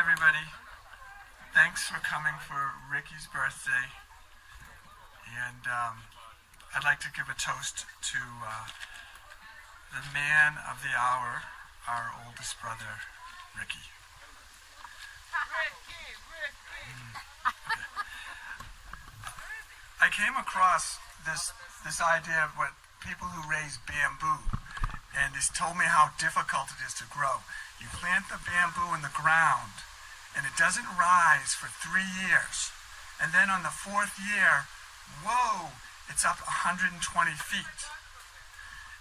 everybody. Thanks for coming for Ricky's birthday. And I'd like to give a toast to the man of the hour, our oldest brother, Ricky. I came across this idea of what people who raise bamboo, and it's told me how difficult it is to grow. You plant the bamboo in the ground, and it doesn't rise for 3 years. And then on the 4th year, whoa, it's up 120 feet.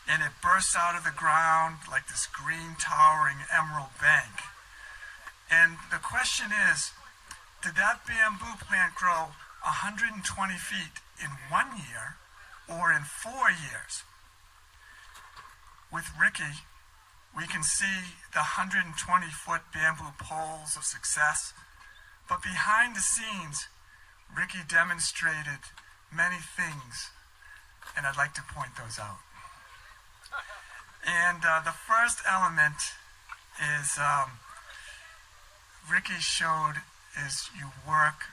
And it bursts out of the ground like this green towering emerald bank. And the question is, did that bamboo plant grow 120 feet in 1 year or in 4 years? With Ricky, we can see the 120-foot bamboo poles of success, but behind the scenes, Ricky demonstrated many things, and I'd like to point those out. And the first element is Ricky showed is you work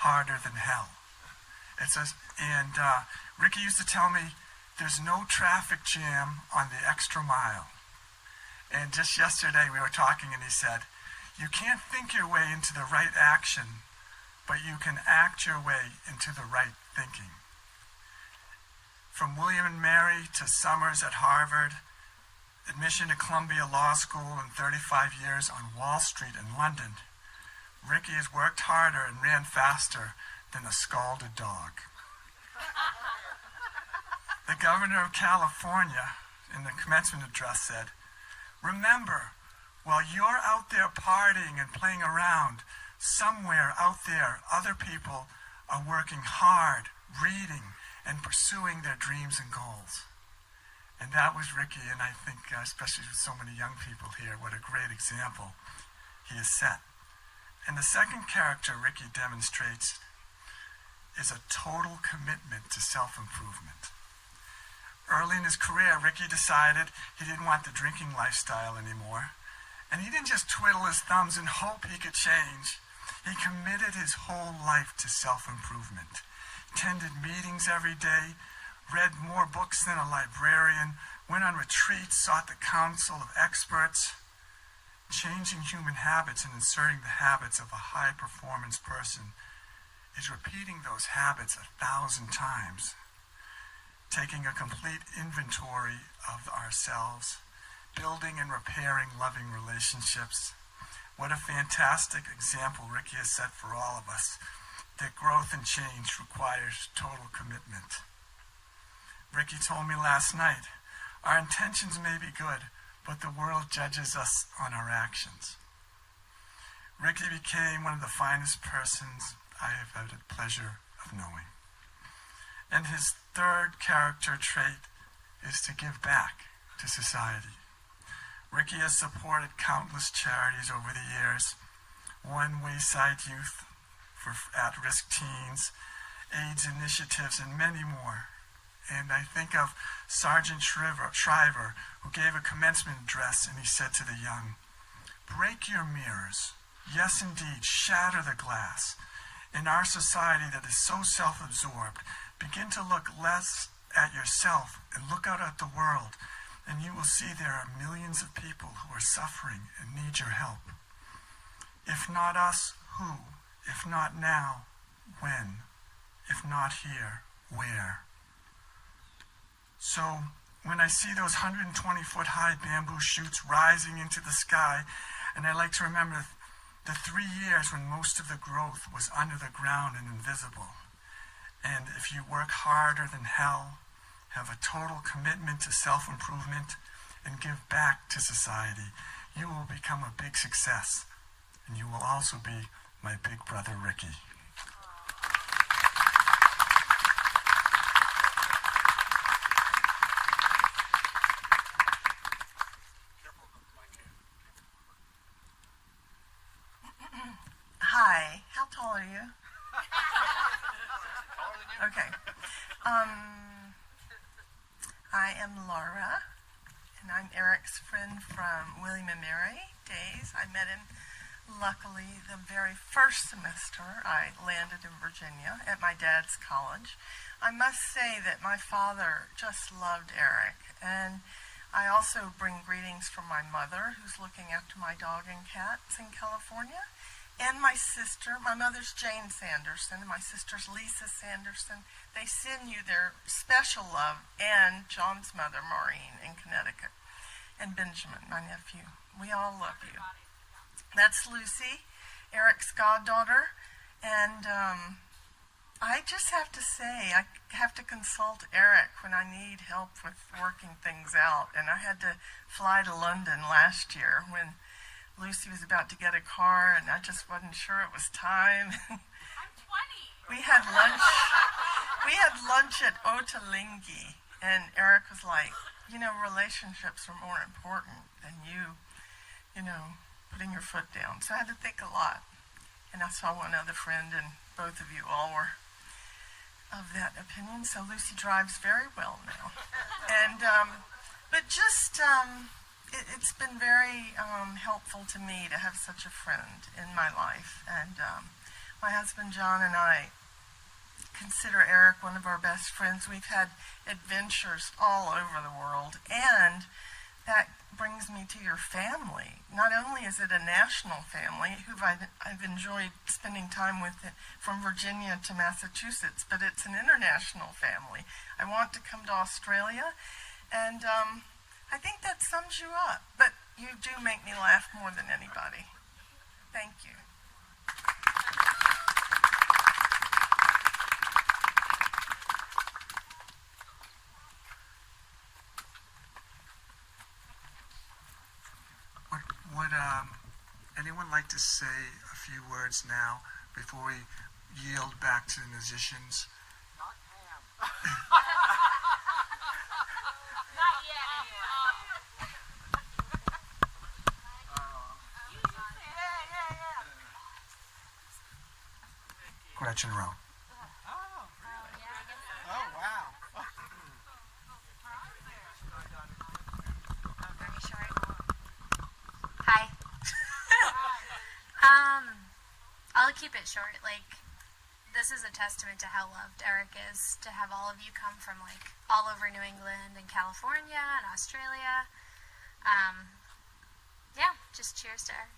harder than hell. Ricky used to tell me there's no traffic jam on the extra mile. And just yesterday we were talking and he said, you can't think your way into the right action, but you can act your way into the right thinking. From William and Mary to Summers at Harvard, admission to Columbia Law School and 35 years on Wall Street in London, Ricky has worked harder and ran faster than a scalded dog. The governor of California, in the commencement address, said, remember, while you're out there partying and playing around, somewhere out there, other people are working hard, reading, and pursuing their dreams and goals. And that was Ricky, and I think, especially with so many young people here, what a great example he has set. And the second character Ricky demonstrates is a total commitment to self-improvement. Early in his career, Ricky decided he didn't want the drinking lifestyle anymore. And he didn't just twiddle his thumbs and hope he could change. He committed his whole life to self-improvement. Attended meetings every day, read more books than a librarian, went on retreats, sought the counsel of experts. Changing human habits and inserting the habits of a high-performance person is repeating those habits 1,000 times. Taking a complete inventory of ourselves, building and repairing loving relationships. What a fantastic example Ricky has set for all of us, that growth and change requires total commitment. Ricky told me last night, our intentions may be good, but the world judges us on our actions. Ricky became one of the finest persons I have had the pleasure of knowing. And his third character trait is to give back to society. Ricky has supported countless charities over the years, One Wayside Youth for at-risk teens, AIDS initiatives, and many more. And I think of Sergeant Shriver, who gave a commencement address, and he said to the young, break your mirrors. Yes, indeed, shatter the glass. In our society that is so self-absorbed, begin to look less at yourself and look out at the world, and you will see there are millions of people who are suffering and need your help. If not us, who? If not now, when? If not here, where? So when I see those 120-foot high bamboo shoots rising into the sky, and I like to remember the 3 years when most of the growth was under the ground and invisible. And if you work harder than hell, have a total commitment to self-improvement, and give back to society, you will become a big success. And you will also be my big brother, Ricky. Hi, how tall are you? Okay. I am Laura, and I'm Eric's friend from William and Mary days. I met him Luckily, the very first semester, I landed in Virginia at my dad's college. I must say that my father just loved Eric, and I also bring greetings from my mother, who's looking after my dog and cats in California, and my sister. My mother's Jane Sanderson, and my sister's Lisa Sanderson. They send you their special love, and John's mother, Maureen, in Connecticut, and Benjamin, my nephew. We all love you. That's Lucy, Eric's goddaughter, and I just have to say, I have to consult Eric when I need help with working things out. And I had to fly to London last year when Lucy was about to get a car, and I just wasn't sure it was time. I'm 20. We had lunch. We had lunch at Ottolenghi, and Eric was like, relationships are more important than putting your foot down. So I had to think a lot. And I saw one other friend, and both of you all were of that opinion. So Lucy drives very well now. And but just it's been very helpful to me to have such a friend in my life. And my husband John and I consider Eric one of our best friends. We've had adventures all over the world, and that brings me to your family. Not only is it a national family who I've enjoyed spending time with from Virginia to Massachusetts, but it's an international family. I want to come to Australia, and I think that sums you up. But you do make me laugh more than anybody. Thank you. Would anyone like to say a few words now before we yield back to the musicians? Not Pam. Not yet. Gretchen Rowe. Oh, wow. Hi. I'll keep it short. This is a testament to how loved Eric is, to have all of you come from, all over New England and California and Australia. Yeah, just cheers to Eric.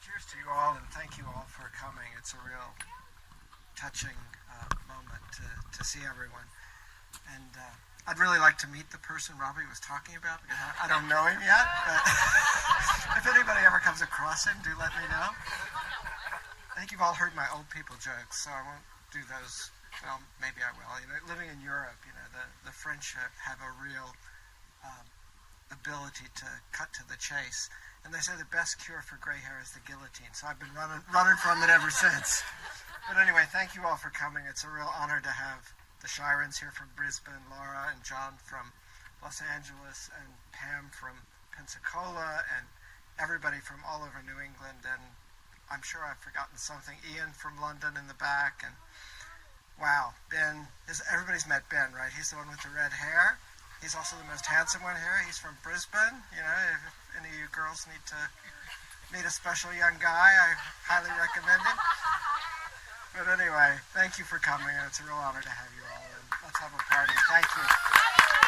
Cheers to you all, and thank you all for coming. It's a real touching moment to see everyone. And I'd really like to meet the person Robbie was talking about, because I don't know him yet, but if anybody ever comes across him, do let me know. I think you've all heard my old people jokes, so I won't do those. Well, maybe I will. Living in Europe, the French have a real ability to cut to the chase. And they say the best cure for gray hair is the guillotine, so I've been running from it ever since. But anyway, thank you all for coming. It's a real honor to have the Shirens here from Brisbane, Laura and John from Los Angeles, and Pam from Pensacola, and everybody from all over New England. And I'm sure I've forgotten something. Ian from London in the back, and wow, Ben. Everybody's met Ben, right? He's the one with the red hair. He's also the most handsome one here. He's from Brisbane. If any of you girls need to meet a special young guy, I highly recommend him. But anyway, thank you for coming, and it's a real honor to have you all. And let's have a party. Thank you.